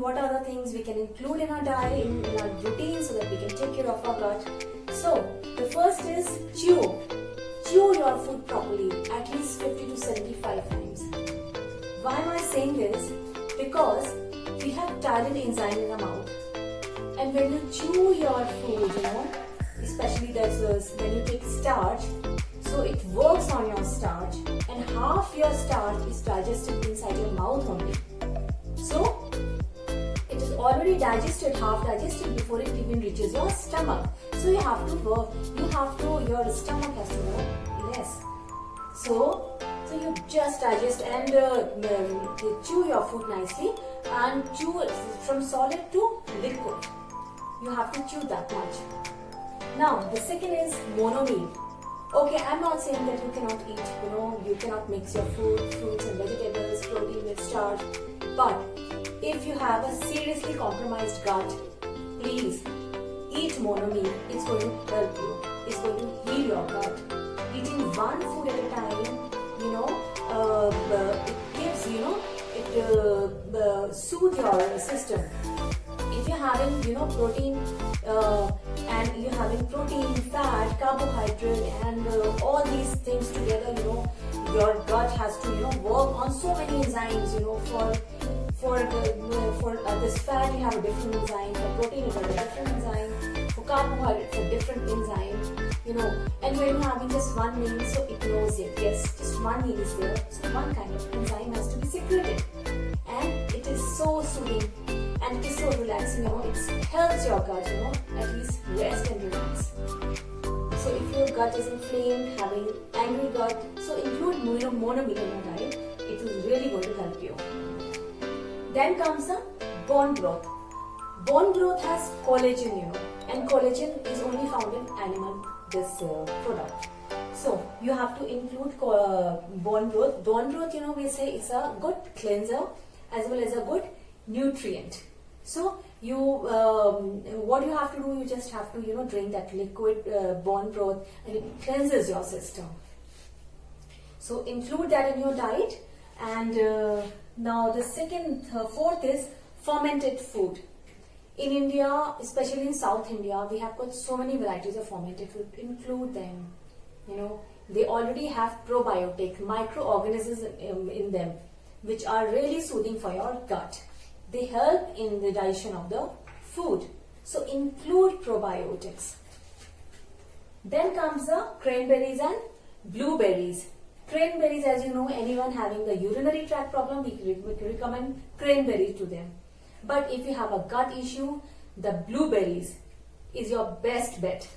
what are the things we can include in our diet, in our routine, so that we can take care of our gut. So the first is chew. Chew your food properly, at least 50 to 75 times. Why am I saying this? Because we have tyrant enzyme in the mouth, and when you chew your food, especially when you take starch, so it works on your starch, and half your starch is digested inside your mouth only. So it is already digested, half digested before it even reaches your stomach. So your stomach has to know less. So you just digest and chew your food nicely, and chew it from solid to liquid. You have to chew that much. Now the second is monomeal. Okay, I'm not saying that you cannot eat, you cannot mix your fruits and vegetables, protein with starch. But if you have a seriously compromised gut, please eat monomeal. It's going to help you. It's going to heal your gut. Eating one food at a time, it gives, it soothes your system. If you're having, protein, and you're having protein, fat, carbohydrate, and all these things together, your gut has to, work on so many enzymes, for this fat you have a different enzyme, for protein you have a different enzyme, for carbohydrates a different enzyme, and when you're having just one meal, so it knows it, yes, just one meal is there, so one kind of enzyme has to be secreted, and it is so soothing, and it is so relaxing, it helps your gut, at least rest and relax. So if your gut is inflamed, having angry gut, so include monomeal in your diet, it is really going to help you. Then comes the bone growth. Bone growth has collagen, and collagen is only found in animal, this product. So you have to include bone growth. Bone growth, we say is a good cleanser as well as a good nutrient. So you, what you have to do, you just have to, drink that liquid bone broth, and it cleanses your system. So include that in your diet. And now the fourth is fermented food. In India, especially in South India, we have got so many varieties of fermented food. Include them. They already have probiotic microorganisms in them, which are really soothing for your gut. They help in the digestion of the food. So include probiotics. Then comes the cranberries and blueberries. Cranberries, as you know, anyone having the urinary tract problem, we recommend cranberry to them. But if you have a gut issue, the blueberries is your best bet.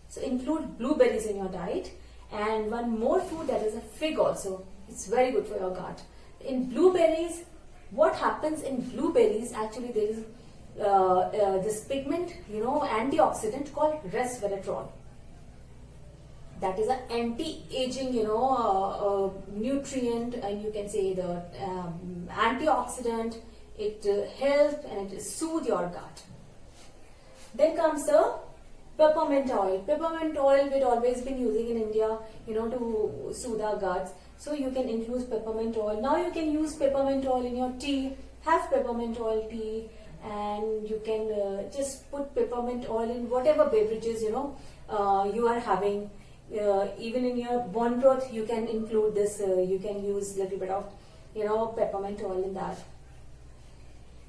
So include blueberries in your diet. And one more food, that is a fig also. It's very good for your gut. In blueberries, what happens in blueberries, actually there is this pigment, antioxidant called resveratrol. That is an anti-aging, nutrient, and you can say the antioxidant. It helps and it soothes your gut. Then comes the peppermint oil. Peppermint oil we've always been using in India, to soothe our guts. So you can include peppermint oil. Now you can use peppermint oil in your tea. Have peppermint oil tea, and you can just put peppermint oil in whatever beverages you are having. Even in your bone broth, you can include this. You can use a little bit of peppermint oil in that.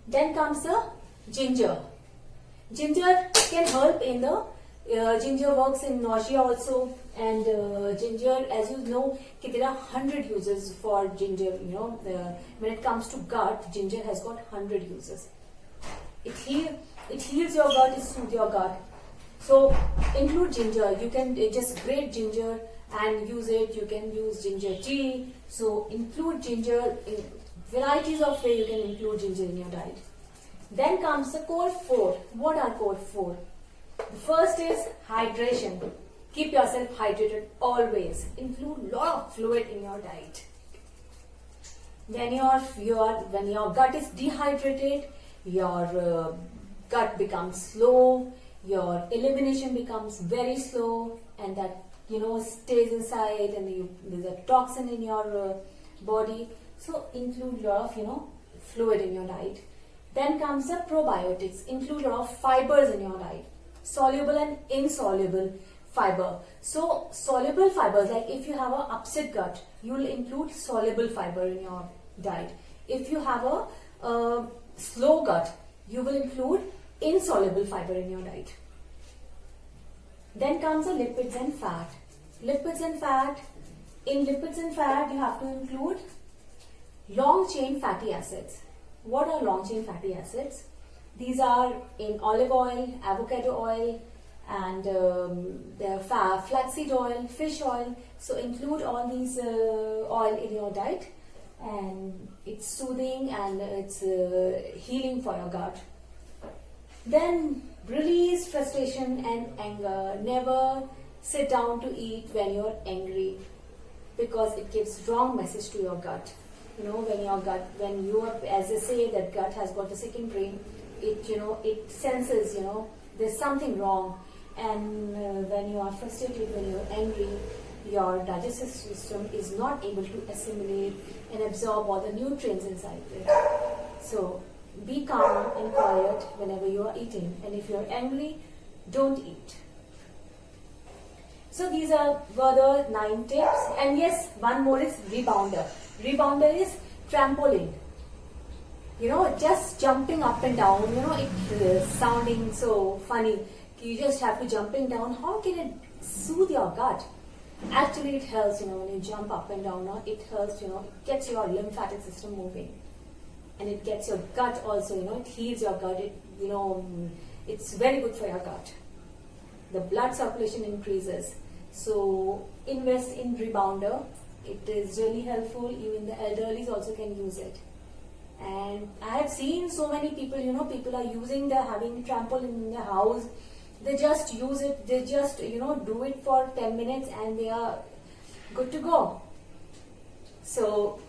Then comes the ginger. Ginger can help in the ginger works in nausea also, and ginger, as you know, there are 100 uses for ginger. When it comes to gut, ginger has got 100 uses. It heals your gut, it soothes your gut. So include ginger. You can just grate ginger and use it. You can use ginger tea. So include ginger in varieties of way. You can include ginger in your diet. Then comes the core 4. What are core 4? The first is hydration. Keep yourself hydrated always. Include lot of fluid in your diet. When your gut is dehydrated, your gut becomes slow. Your elimination becomes very slow, and that stays inside, and there's a toxin in your body. So include a lot of fluid in your diet. Then comes the probiotics. Include a lot of fibers in your diet, soluble and insoluble fiber. So soluble fibers, like if you have a upset gut, you will include soluble fiber in your diet. If you have a slow gut, you will include insoluble fiber in your diet. Then comes the lipids and fat. Lipids and fat. In lipids and fat, you have to include long chain fatty acids. What are long chain fatty acids? These are in olive oil, avocado oil, and flaxseed oil, fish oil. So include all these oil in your diet, and it's soothing and it's healing for your gut. Then release frustration and anger. Never sit down to eat when you're angry, because it gives wrong message to your gut. You know, when you are, as they say, that gut has got a second brain, it senses, there's something wrong. And when you are frustrated, when you're angry, your digestive system is not able to assimilate and absorb all the nutrients inside it. So be calm and quiet whenever you are eating. And if you're angry, don't eat. So these were the 9 tips. And yes, one more is rebounder. Rebounder is trampoline. Just jumping up and down. It's sounding so funny. You just have to jumping down. How can it soothe your gut? Actually, it helps. When you jump up and down, it helps. It gets your lymphatic system moving, and it gets your gut also. It heals your gut. It's very good for your gut. The blood circulation increases. So invest in rebounder. It is really helpful. Even the elderlies also can use it. And I have seen so many people, people are having trampoline in their house. They just use it. They just, do it for 10 minutes and they are good to go. So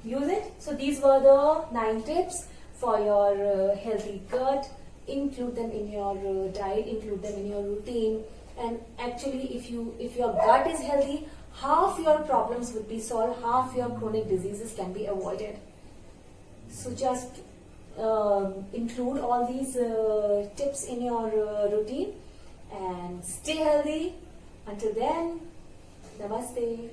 use it. So these were the 9 tips for your healthy gut. Include them in your diet. Include them in your routine. And actually, if your gut is healthy, half your problems would be solved, half your chronic diseases can be avoided. So just include all these tips in your routine and stay healthy. Until then, namaste.